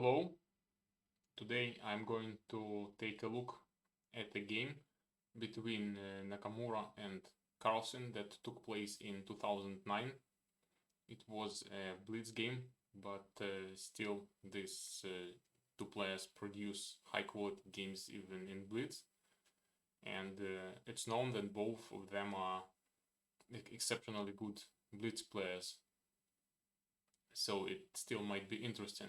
Hello, today I'm going to take a look at a game between Nakamura and Carlsen that took place in 2009. It was a blitz game, but still these two players produce high quality games even in blitz, and it's known that both of them are exceptionally good blitz players, so it still might be interesting.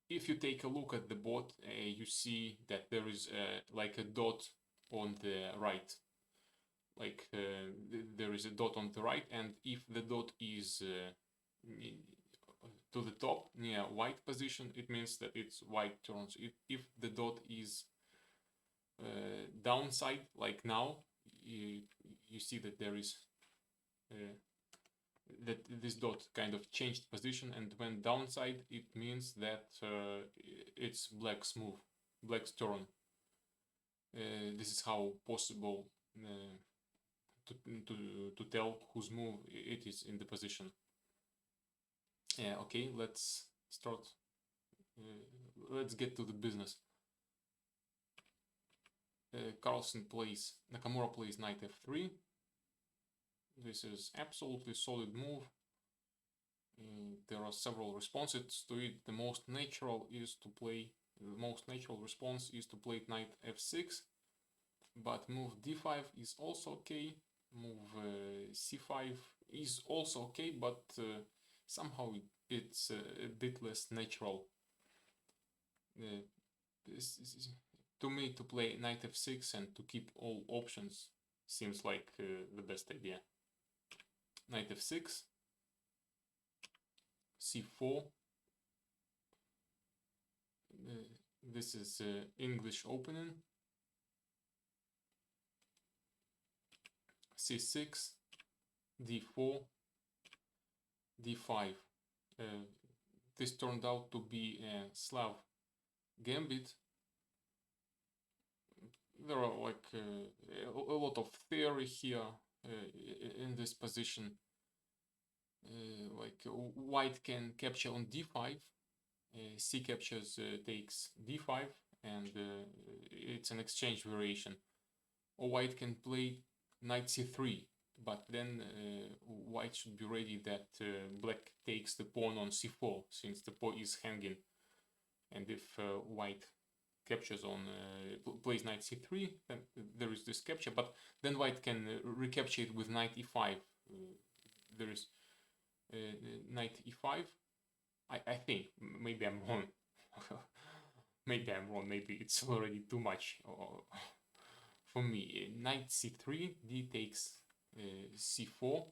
If you take a look at the board, you see that there is like a dot on the right. There is a dot on the right, and if the dot is to the top near white position, it means that it's white turns. If the dot is downside, like now, you see that there is that this dot kind of changed position and went downside. It means that it's black's move, black's turn. This is how possible to tell whose move it is in the position. Okay, let's start. Let's get to the business. Nakamura plays knight f3. This is absolutely solid move. There are several responses to it. The most natural response is to play knight f6, but move d5 is also okay. Move c5 is also okay, but somehow it's a bit less natural. To me, to play knight f6 and to keep all options seems like the best idea. Knight f6, c4. This is English opening. c6, d4, d5. This turned out to be a Slav gambit. There are like a lot of theory here in this position. Like white can capture on d5, c captures takes d5, and it's an exchange variation. Or white can play knight c3, but then white should be ready that black takes the pawn on c4, since the pawn is hanging. And if white captures on plays knight c3, then there is this capture, but then white can recapture it with knight e5. There is knight e5. I think, maybe I'm wrong. Maybe I'm wrong, maybe it's already too much for me. Knight c3, d takes c4,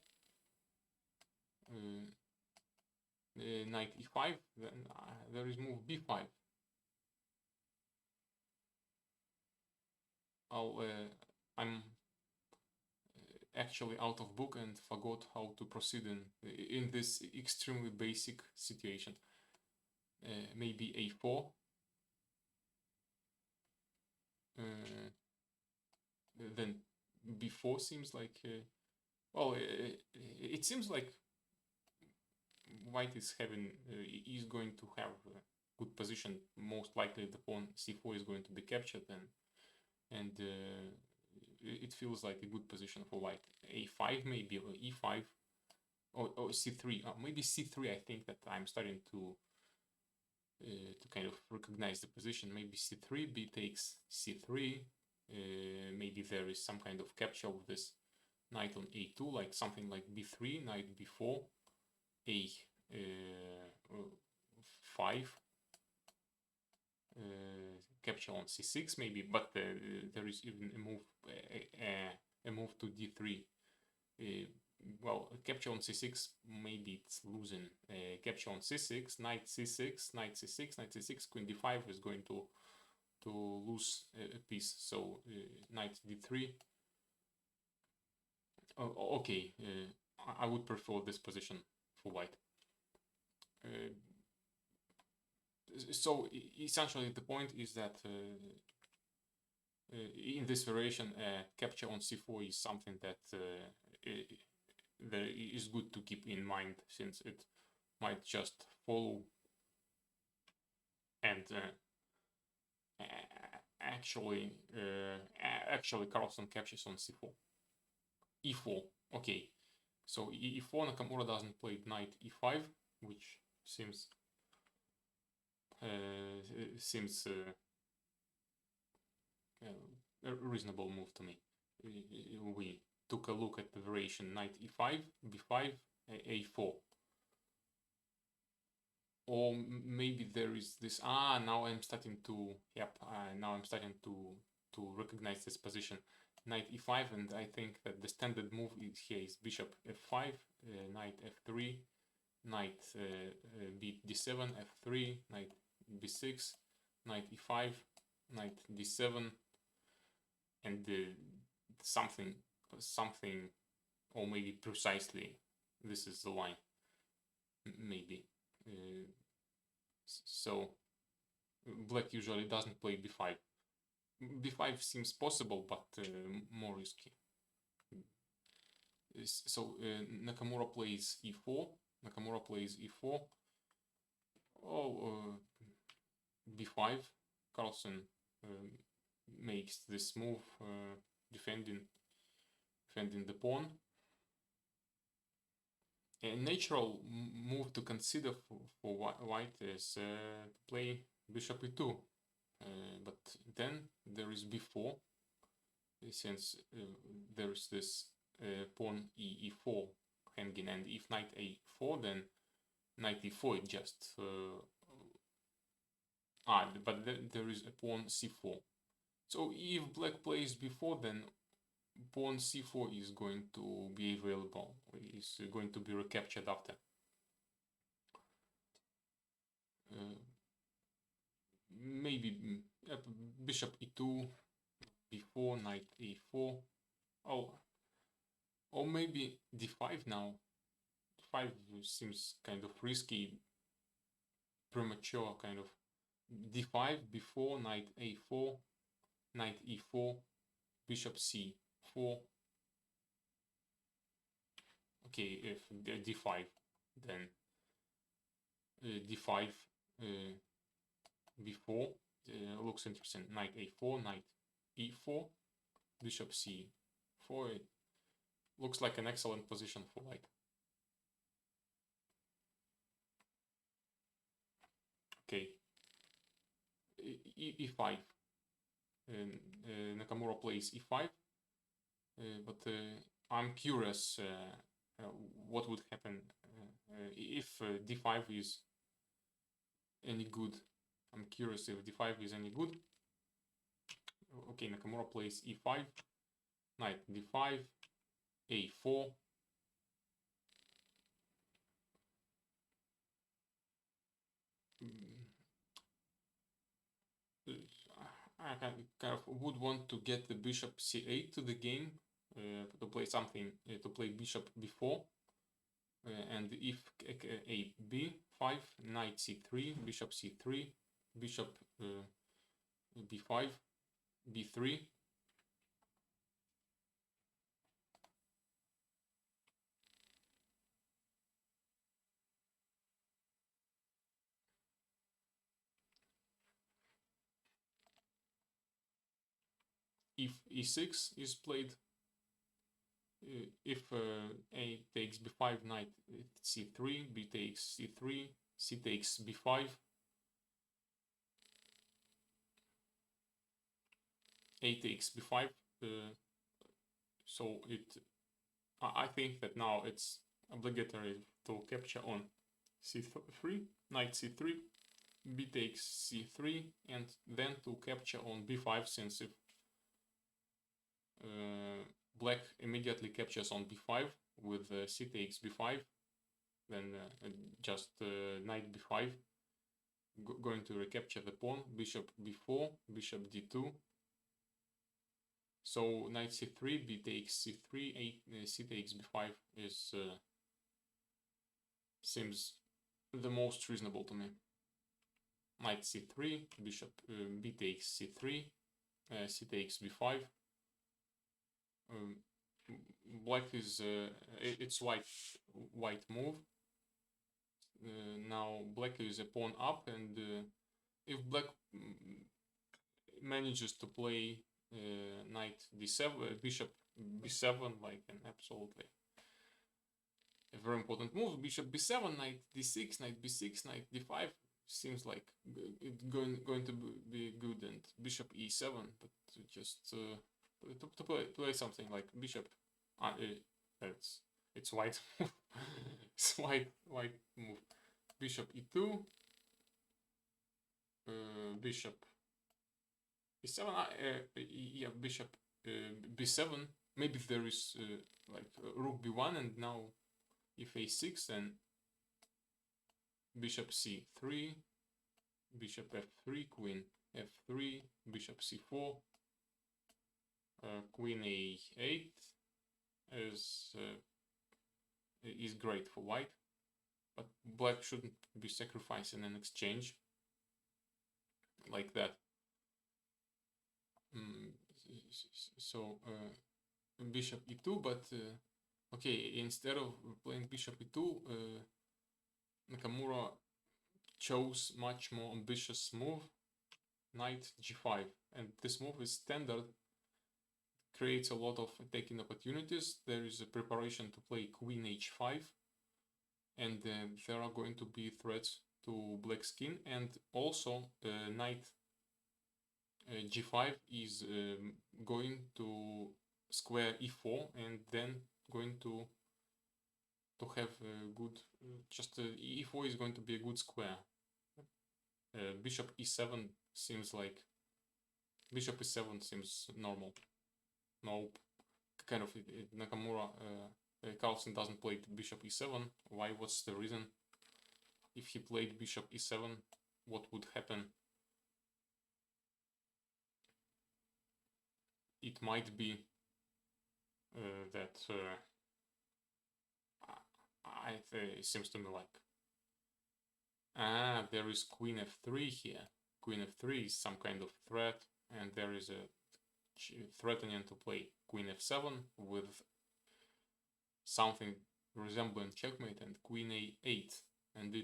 knight e5, then there is move b5. I'm actually out of book and forgot how to proceed in this extremely basic situation. Maybe a4. Then b4 seems like it seems like white is going to have a good position. Most likely the pawn c4 is going to be captured, and it feels like a good position for white. a5 maybe, or e5, or c3. Maybe c3. I think that I'm starting to kind of recognize the position. Maybe c3, b takes c3. Maybe there is some kind of capture of this knight on a2, like something like b3, knight b4, a5, capture on c6 maybe, but there is even a move to d3. Well, capture on c6, maybe it's losing. Capture on c6, knight c6, knight c6, knight c6, queen d5 is going to lose a piece. So knight d3. Okay, I would prefer this position for white. So essentially the point is that in this variation, capture on c4 is something that that is good to keep in mind, since it might just follow and actually Carlsen captures on c4. e4. Okay, so e4, Nakamura doesn't play knight e5, which seems a reasonable move to me. We took a look at the variation knight e5, b5, a4. Or maybe there is this. Now I'm starting to. Yep. Now I'm starting to recognize this position. Knight e5, and I think that the standard move here is bishop f5, knight f3, knight d7, f3, knight b6, knight e5, knight d7, and something, or maybe precisely this is the line. Maybe. So black usually doesn't play b5. b5 seems possible, but more risky. So Nakamura plays e4. Nakamura plays e4. B5. Carlsen makes this move, defending the pawn. A natural move to consider for white is to play bishop e2, but then there is b4, since there is this pawn e4 hanging, and if knight a4, then knight e4 it just but then there is a pawn c4. So if black plays b4, then pawn c4 is going to be available, is going to be recaptured after. Maybe bishop e2, b4, knight a4. Or maybe d5 now. d5 seems kind of risky, premature kind of. d5, b4, knight a4, knight e4, bishop c4. Okay, if d5, then d5, b4 looks interesting. Knight a4, knight e4, bishop c4. It looks like an excellent position for white. Okay, e5. Nakamura plays e5, but I'm curious what would happen if d5 is any good. I'm curious if d5 is any good. Okay, Nakamura plays e5, knight d5, a4. I kind of would want to get the bishop c8 to the game, to play something, to play bishop b4, and if a b5, knight c3, bishop c3, bishop b5, b3. If e6 is played, if a takes b5, knight c3, b takes c3, c takes b5, a takes b5, so I think that now it's obligatory to capture on c3, knight c3, b takes c3, and then to capture on b5, since if black immediately captures on b5 with c takes b5, then just knight b5, going to recapture the pawn, bishop b4, bishop d2. So knight c3, b takes c3, c takes b5 is seems the most reasonable to me. Knight c3, bishop b takes c3, c takes b5. black is it's white move. Now black is a pawn up, and if black manages to play knight d7, bishop b7, like an absolutely a very important move, bishop b7, knight d6, knight b6, knight d5, seems like it's going to be good, and bishop e7, but just to play something like bishop, it's white, it's white move, bishop e2, bishop e7, yeah, bishop b7. Maybe there is like rook b1, and now if a6, then bishop c3, bishop f3, queen f3, bishop c4, queen a8 is great for white, but black shouldn't be sacrificing an exchange like that. So bishop e2, but okay, instead of playing bishop e2, Nakamura chose much more ambitious move, knight g5, and this move is standard, creates a lot of attacking opportunities. There is a preparation to play queen h5, and there are going to be threats to black skin, and also knight g5 is going to square e4, and then going to have a good, e4 is going to be a good square. Bishop e7 seems like, bishop e7 seems normal. Nope, kind of Nakamura, Carlsen doesn't play bishop e7. Why? What's the reason? If he played bishop e7, what would happen? It might be that it seems to me like there is queen f3 here. Queen f3 is some kind of threat, and there is a threatening to play queen f7 with something resembling checkmate, and queen a8, and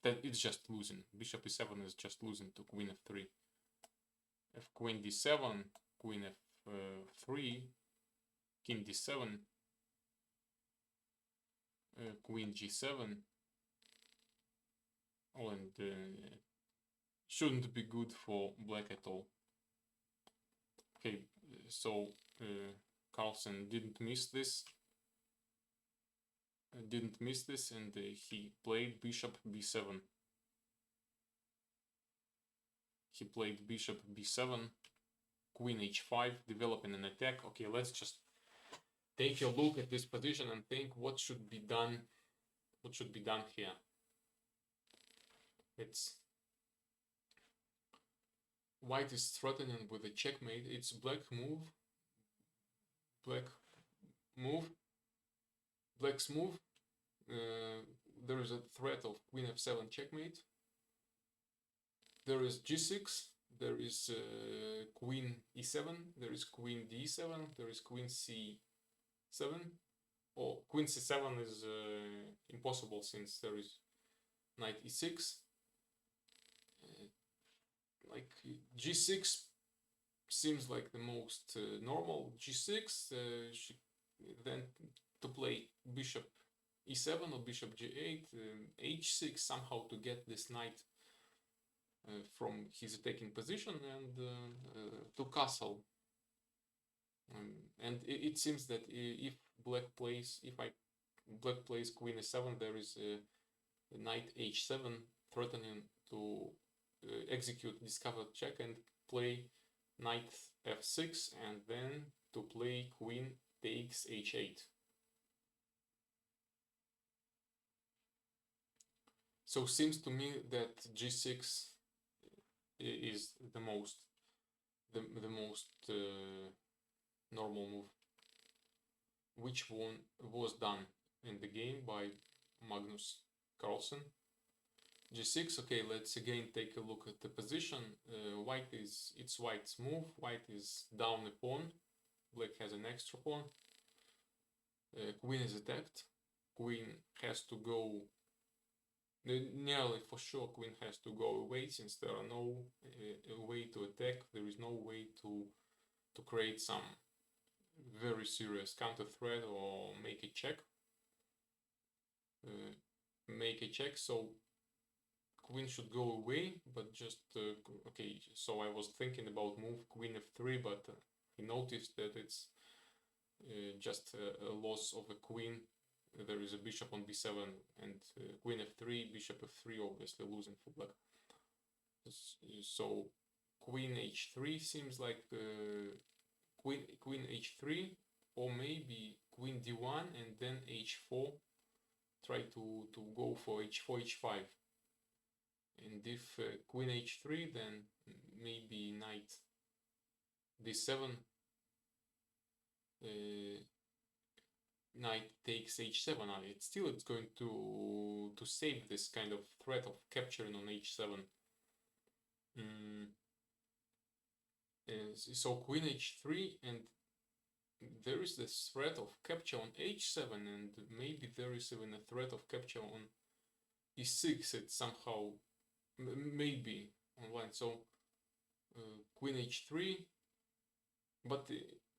it's just losing. Bishop e7 is just losing to queen f3. If queen d7, queen f3, king d7, queen g7, and shouldn't be good for black at all. Okay, so Carlsen didn't miss this, and he played bishop b7. He played bishop b7, queen h5, developing an attack. Okay, let's just take a look at this position and think what should be done. What should be done here? It's white is threatening with a checkmate. It's black's move. There is a threat of queen f7 checkmate. There is g6. There is queen e7. There is queen d7. There is queen c7. Or queen c7 is impossible since there is knight e6. Like g6 seems like the most normal. g6, then to play bishop e7 or bishop g8, h6 somehow to get this knight from his attacking position and to castle. And it seems that if black plays queen e7, there is a knight h7 threatening to execute discovered check and play knight f6, and then to play queen takes h8. So seems to me that g6 is the most normal move, which one was done in the game by Magnus Carlsen. g6. Okay, let's again take a look at the position. It's white's move. White is down a pawn. Black has an extra pawn. queen is attacked. Queen has to go, nearly for sure queen has to go away, since there are no way to attack. There is no way to create some very serious counter threat or make a check. So queen should go away, but just okay. So I was thinking about move queen f3, but he noticed that it's just a loss of a queen. There is a bishop on b7 and queen f3, bishop f3, obviously losing for black. So queen h3 seems like queen h3, or maybe queen d1 and then h4. Try to go for h4, h5. And if queen h3, then maybe knight d7, knight takes h7. It's going to save this kind of threat of capturing on h7. So queen h3, and there is this threat of capture on h7, and maybe there is even a threat of capture on e6. It's somehow maybe online. So queen h3, but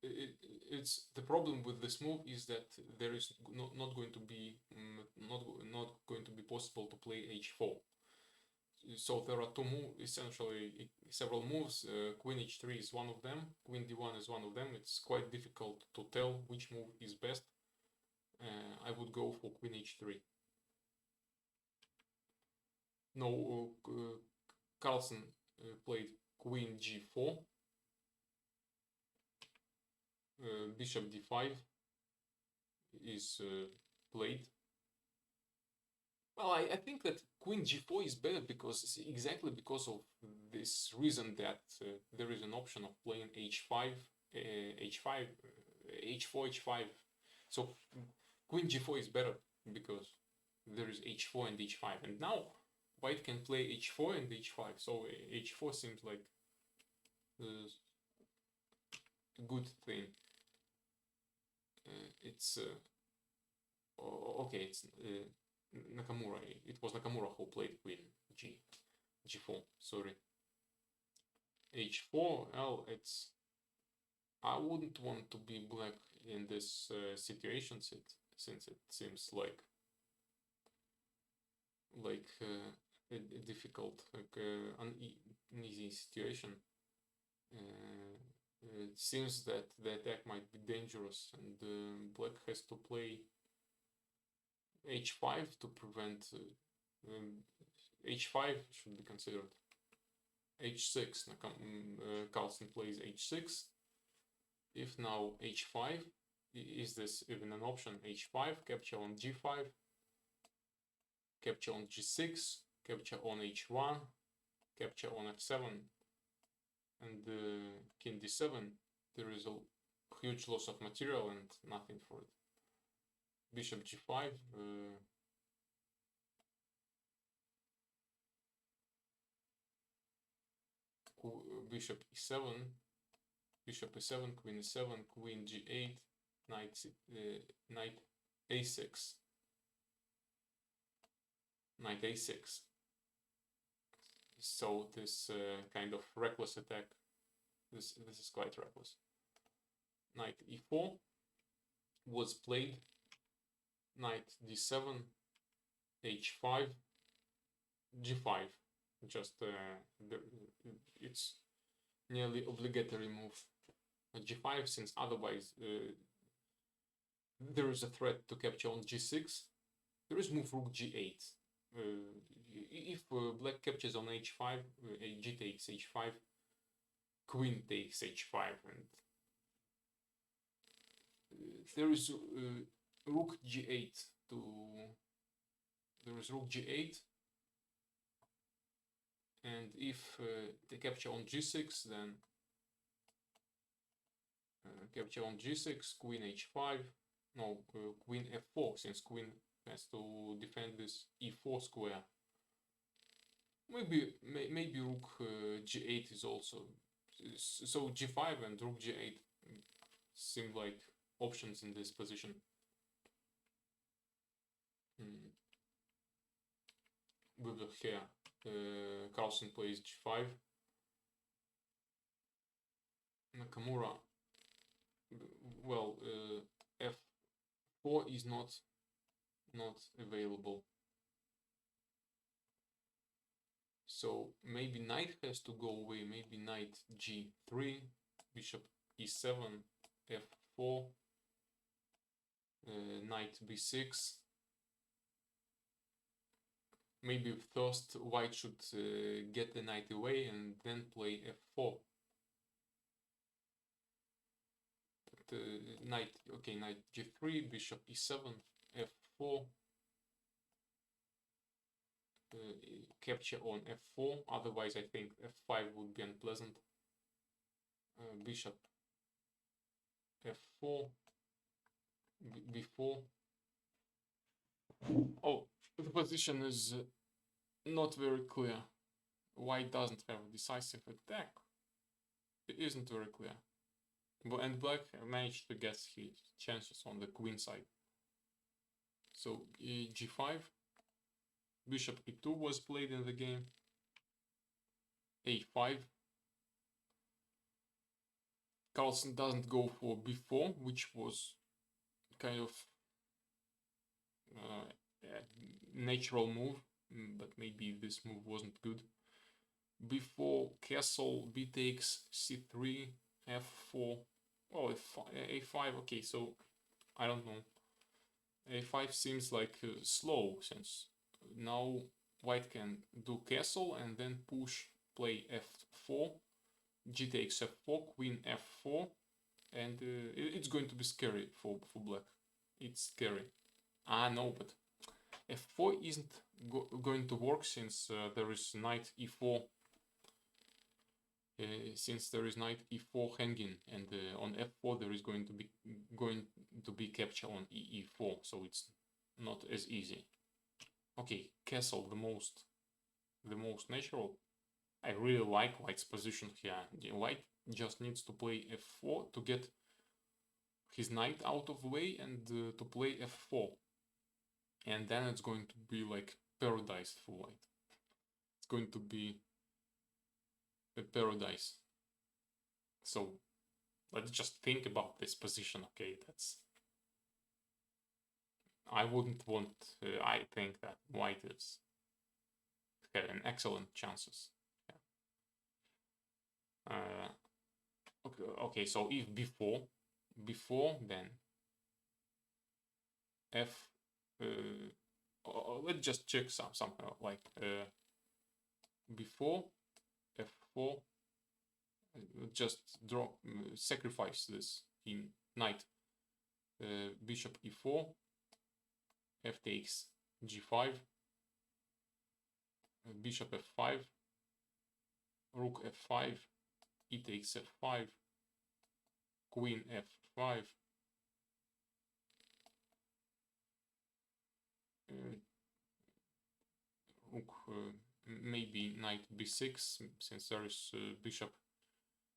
it's the problem with this move is that there is not going to be possible to play h4. So there are essentially several moves. Queen h3 is one of them. Queen d1 is one of them. It's quite difficult to tell which move is best. I would go for queen h3. No, Carlsen played queen g4, bishop d5 is played. Well, I think that queen g4 is better exactly because of this reason that there is an option of playing h5, h5, h4, h5. So queen g4 is better because there is h4 and h5, and now white can play h4 and h5. So h4 seems like a good thing. It's okay. It's Nakamura. It was Nakamura who played queen g4. Sorry. h4. Well, it's. I wouldn't want to be black in this situation since it seems like a difficult, uneasy situation. It seems that the attack might be dangerous, and black has to play h5 to prevent. H5 should be considered. h6. Carlsen plays h6. If now h5, is this even an option? h5, capture on g5, capture on g6, capture on h1, capture on f7, and king d7. There is a huge loss of material and nothing for it. Bishop g5. Bishop e7, bishop e7, queen e7, queen g8, knight a6, knight a6. So this kind of reckless attack, this is quite reckless. Knight e4 was played. Knight d7, h5, g5. Just it's nearly obligatory move g5, since otherwise there is a threat to capture on g6. There is move rook g8. If black captures on h5, g takes h5, queen takes h5, and there is rook g8 to. There is rook g8. And if they capture on g6, then capture on g6, queen h5, no, queen f4, since queen has to defend this e4 square. Maybe rook g8 is also. So g5 and rook g8 seem like options in this position. with the here. Carlsen plays g5. Nakamura, well, f4 is not available. So maybe knight has to go away, maybe knight g3, bishop e7, f4, knight b6. Maybe first white should get the knight away and then play f4. But knight g3, bishop e7, f4. Capture on f4, otherwise I think f5 would be unpleasant. Bishop f4, b4. Oh, the position is not very clear. White doesn't have a decisive attack. It isn't very clear. And black managed to get his chances on the queen side. So g5. Bishop e2 was played in the game. a5. Carlsen doesn't go for b4, which was kind of natural move, but maybe this move wasn't good. b4, castle, b takes, c3, f4. Oh, a5. Okay, so I don't know. a5 seems like slow, since now white can do castle and then push, play f4, g takes f4, queen f4, and it's going to be scary for black. It's scary. No, but f4 isn't going to work, since there is knight e4. Since there is knight e4 hanging, and on f4 there is going to be capture on e4, so it's not as easy. Okay, castle, the most natural. I really like white's position here. White just needs to play f4 to get his knight out of the way and to play f4, and then it's going to be like paradise for white. It's going to be a paradise. So let's just think about this position. Okay, I wouldn't want. I think that white is had an excellent chances. Yeah. Okay. So if before, then f. Let's just check something like before f4. Just sacrifice this in knight. Bishop e4, f takes g5, bishop f5, rook f5, e takes f5, queen f5, rook, maybe knight b6, since there is bishop.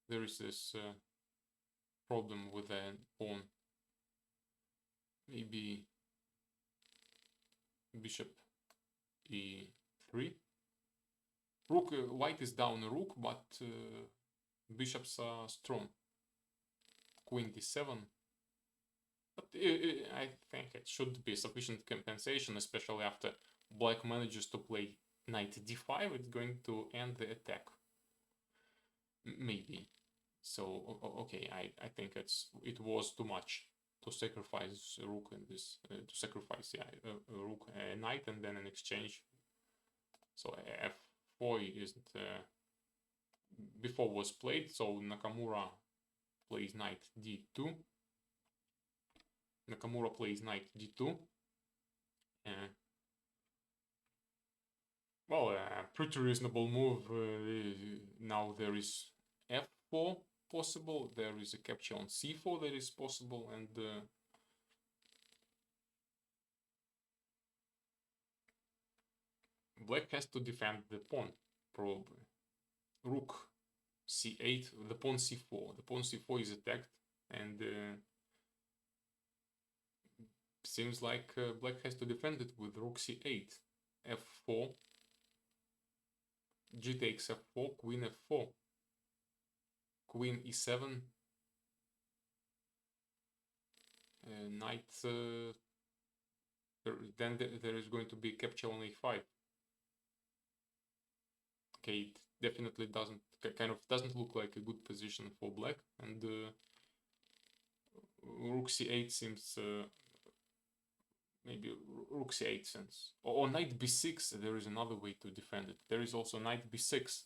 There is this problem with the pawn. Maybe bishop e3. Rook, white is down a rook, but bishops are strong. Queen d7. But I think it should be sufficient compensation, especially after black manages to play knight d5. It's going to end the attack. Maybe. So okay, I think it was too much to sacrifice a rook in this, to sacrifice a rook, a knight, and then in exchange. So f4 isn't before was played. So Nakamura plays knight d2. Nakamura plays knight d2. Well, pretty reasonable move. Now there is f4 possible, there is a capture on c4 that is possible, and black has to defend the pawn, probably. Rook c8, the pawn c4. The pawn c4 is attacked, and seems like black has to defend it with rook c8, f4, G takes f4, queen f4, queen e7, knight. Then there is going to be capture on a5. Okay, it definitely doesn't look like a good position for black, and rook c8 seems maybe rook c8 since, or knight b6. There is another way to defend it. There is also knight b6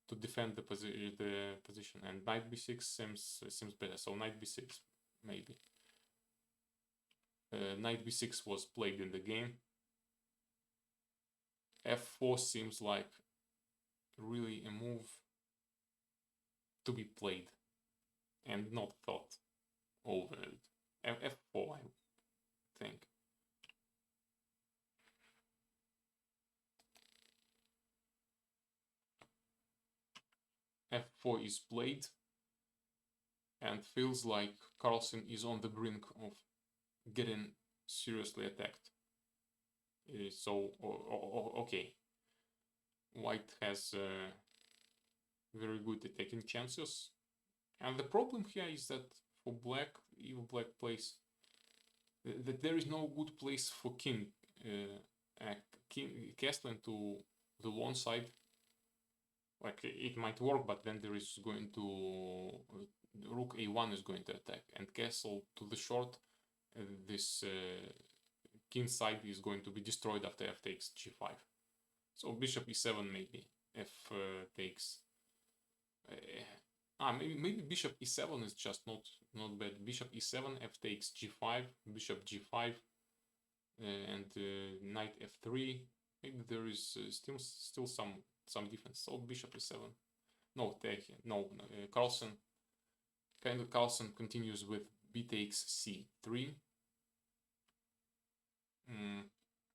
to defend the position, and knight b6 seems better. So knight b6 maybe. Knight b6 was played in the game. f4 seems like really a move to be played and not thought over. f4, I think. f4 is played, and feels like Carlsen is on the brink of getting seriously attacked. So, okay. White has very good attacking chances. And the problem here is that for black, if black plays, that there is no good place for king. Castling to the one side, like it might work, but then there is going to rook a1 is going to attack, and castle to the short. This king side is going to be destroyed after f takes g5. So bishop e7 maybe. F takes. Maybe bishop e7 is just not bad. Bishop e7, f takes g5, bishop g5, and knight f3. Maybe there is still some defense. So bishop e7. No, Carlsen. Carlsen continues with b takes c3.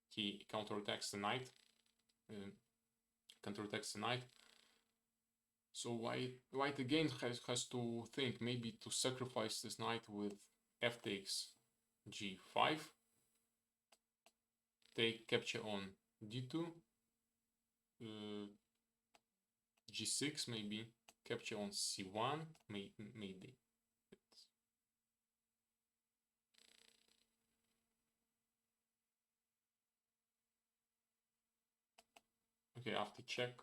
He counterattacks the knight. So white again has to think maybe to sacrifice this knight with f takes g5, take capture on d2, g6 maybe, capture on c1 maybe. Okay, after check,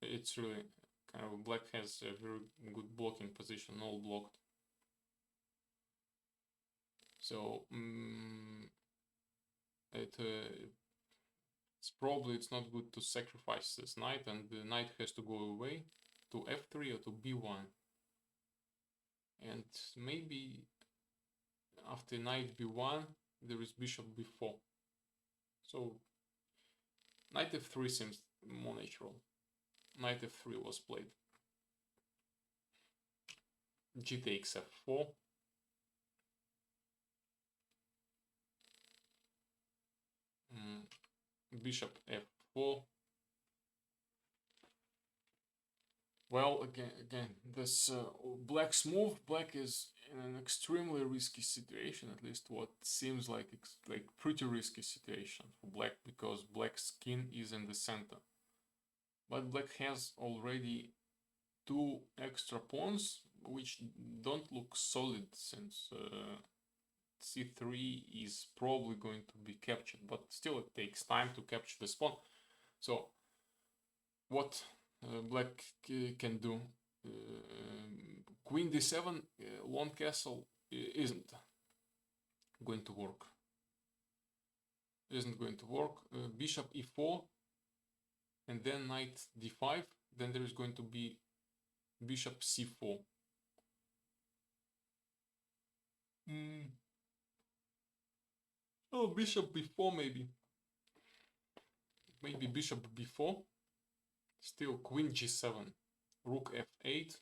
it's really kind of black has a very good blocking position, all blocked. So it's not good to sacrifice this knight, and the knight has to go away to f3 or to b1, and maybe after knight b1 there is bishop b4. So knight f3 seems more natural. Knight f3 was played. G takes f4. Bishop f4. Well, again, this black's move. Black is in an extremely risky situation, at least what seems like pretty risky situation for black, because black's king is in the center. But black has already 2 extra pawns, which don't look solid, since c3 is probably going to be captured, but still it takes time to capture this pawn. So what black can do? Queen d7 long castle isn't going to work. Bishop e4, and then knight d5. Then there is going to be bishop c4. Oh, bishop b4 maybe. Maybe bishop b4. Still queen g7. Rook f8.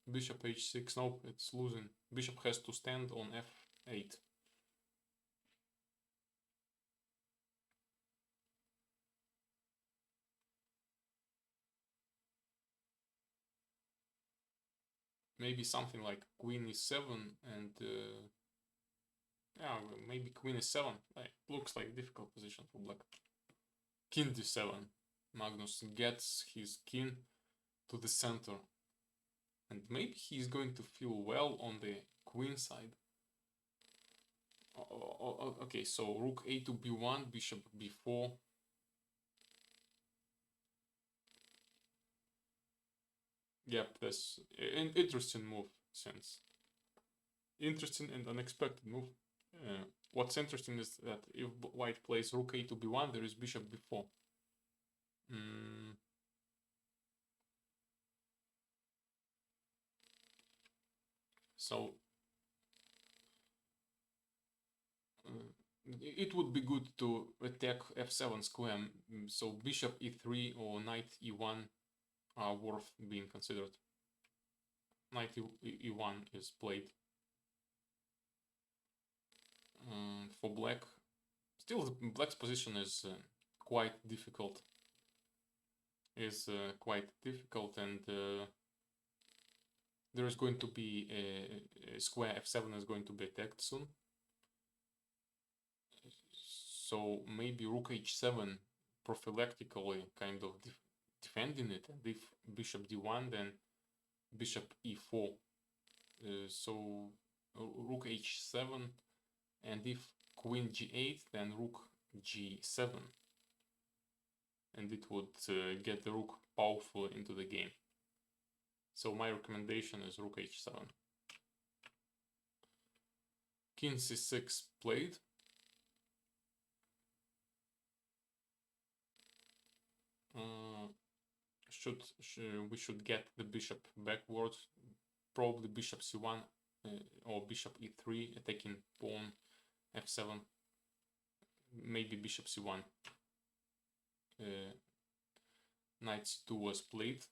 Bishop h6. Nope, it's losing. Bishop has to stand on f8. Maybe something like queen e7 and yeah, maybe queen e7. Looks like a difficult position for black. King d7. Magnus gets his king to the center. And maybe he's going to feel well on the queen side. Okay, so rook a to b1, bishop b4. Yep, that's an interesting move, since interesting and unexpected move. What's interesting is that if white plays rook a to b1, there is bishop b4. So it would be good to attack f7 square. So bishop e3 or knight e1 are worth being considered. Knight e1 is played. For black, still the black's position is quite difficult. And there is going to be a square f7 is going to be attacked soon. So maybe rook h7 prophylactically kind of defending it, and if bishop d1, then bishop e4. So rook h7, and if queen g8, then rook g7, and it would get the rook powerfully into the game. So my recommendation is rook h7. King c6 played. We should get the bishop backwards, probably bishop c1 or bishop e3, attacking pawn f7, maybe bishop c1. Knight c2 was played.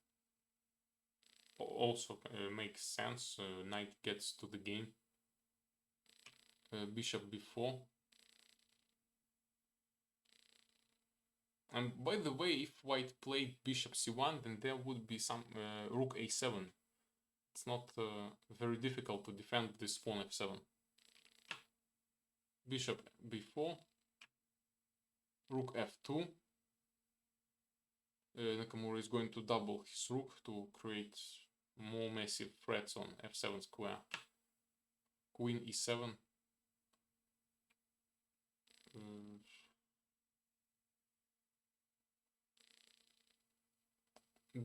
Also makes sense, knight gets to the game. Bishop b4. And by the way, if white played bishop c1, then there would be some rook a7. It's not very difficult to defend this pawn f7. Bishop b4, rook f2. Nakamura is going to double his rook to create more massive threats on f7 square. Queen e7.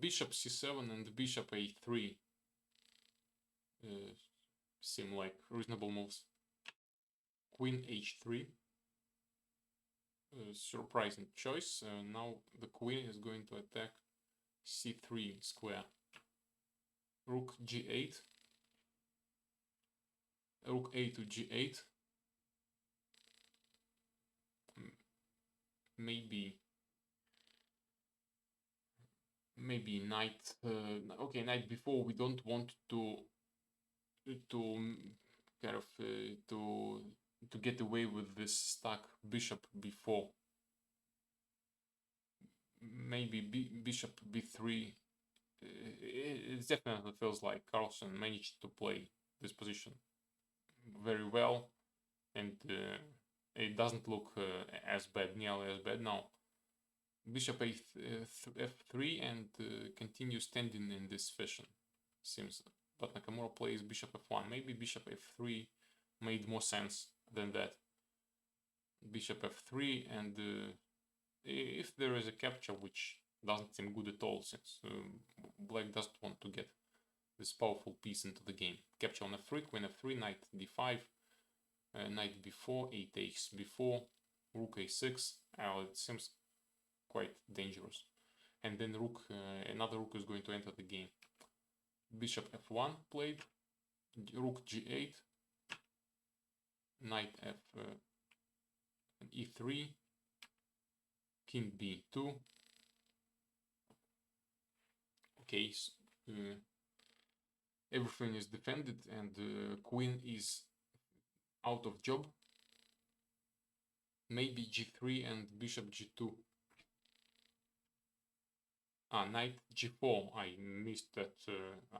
Bishop c7 and bishop a3 seem like reasonable moves. Queen h3. Surprising choice. Now the queen is going to attack c3 square. Rook g8. Rook a to g8. Maybe knight. Okay, knight before. We don't want to kind of to get away with this stuck bishop b4. Maybe bishop b3. It definitely feels like Carlsen managed to play this position very well, and it doesn't look as bad, nearly as bad now. Bishop f3 and continue standing in this fashion, seems. But Nakamura plays bishop f1. Maybe bishop f3 made more sense than that. Bishop f3, and if there is a capture, which doesn't seem good at all, since black doesn't want to get this powerful piece into the game. Capture on f3, queen f3, knight d5, knight b4, a takes b4, rook a6. It seems quite dangerous. And then rook, another rook is going to enter the game. Bishop f1 played, rook g8, knight e3, king b2. Okay, so, everything is defended, and queen is out of job. Maybe g3 and bishop g2. Knight g4. I missed that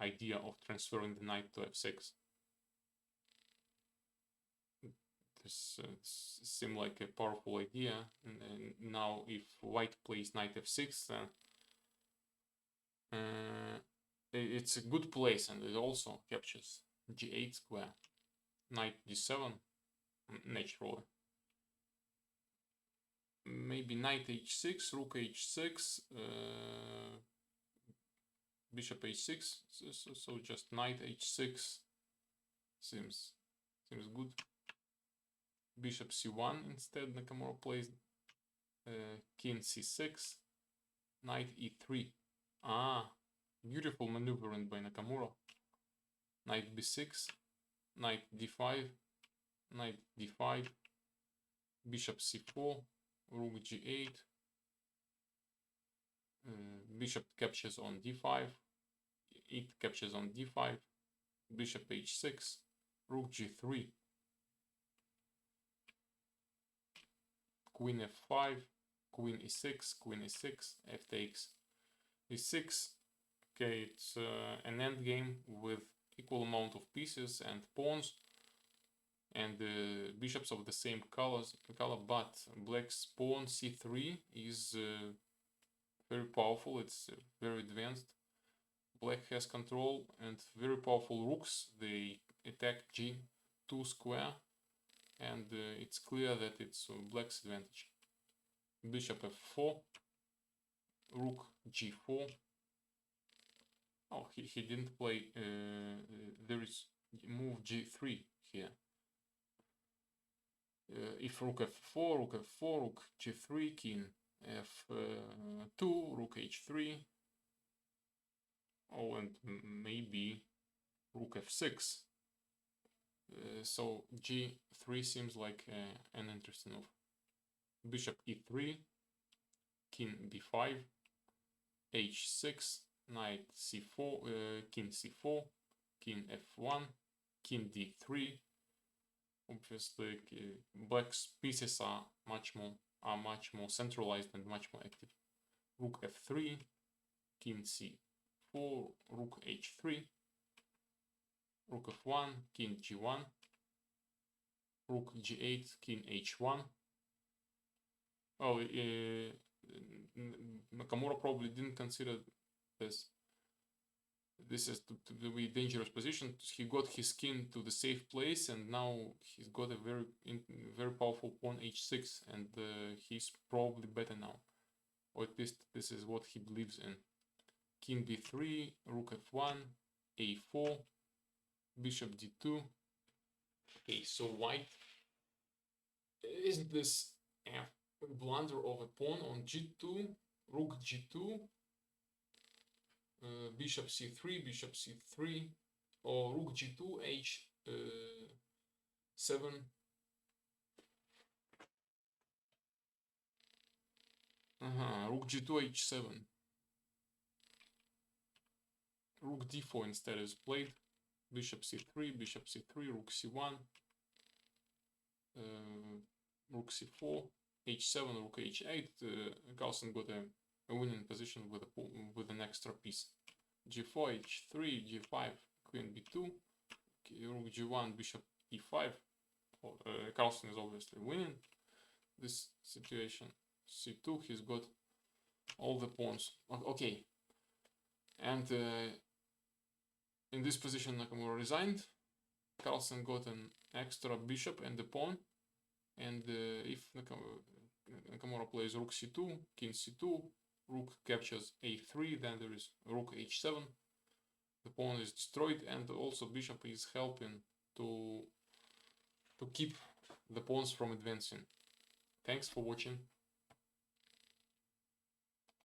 idea of transferring the knight to f6. This seemed like a powerful idea. And now if white plays knight f6, then it's a good place, and it also captures g8 square. Knight d7, naturally. Maybe knight h6, rook h6, bishop h6. So just knight h6 seems good. Bishop c1 instead. Nakamura plays king c6, knight e3. Beautiful maneuvering by Nakamura. Knight b6, knight d5, knight d5, bishop c4, rook g8, bishop captures on d5, it captures on d5, bishop h6, rook g3, queen f5, queen e6, queen e6, f takes e6. Okay, it's an endgame with equal amount of pieces and pawns, and the bishops of the same color, but black's pawn c3 is very powerful. It's very advanced. Black has control and very powerful rooks. They attack g2 square, and it's clear that it's black's advantage. Bishop f4, rook g4. Oh, he didn't play. There is move g3 here. If rook f4, rook f4, rook g3, king f2, rook h3. Oh, and maybe rook f6. So g3 seems like an interesting move. Bishop e3, king b5, h6, knight c4, king c4, king f1, king d3. Obviously, black's pieces are much more centralized and much more active. Rook f3, king c4, rook h3, rook f1, king g1, rook g8, king h1. Oh, Nakamura probably didn't consider this. This is to be dangerous position. He got his king to the safe place, and now he's got a very powerful pawn h6, and he's probably better now, or at least this is what he believes in. King b3, rook f1, a4, bishop d2. Okay, so white, isn't this a blunder of a pawn on g2, rook g2, bishop c3, bishop c3, or rook g2, h7. Rook g2, h7. Rook d4 instead is played. Bishop c3, bishop c3, rook c1, rook c4, h7, rook h8. Carlsen got a winning position with an extra piece. g4, h3, g5, queen b2, rook g1, bishop e5. Carlsen is obviously winning this situation. c2, he's got all the pawns. Okay, and in this position Nakamura resigned. Carlsen got an extra bishop and a pawn, and if Nakamura plays rook c2, king c2, rook captures a3, then there is rook h7. The pawn is destroyed, and also bishop is helping to keep the pawns from advancing. Thanks for watching.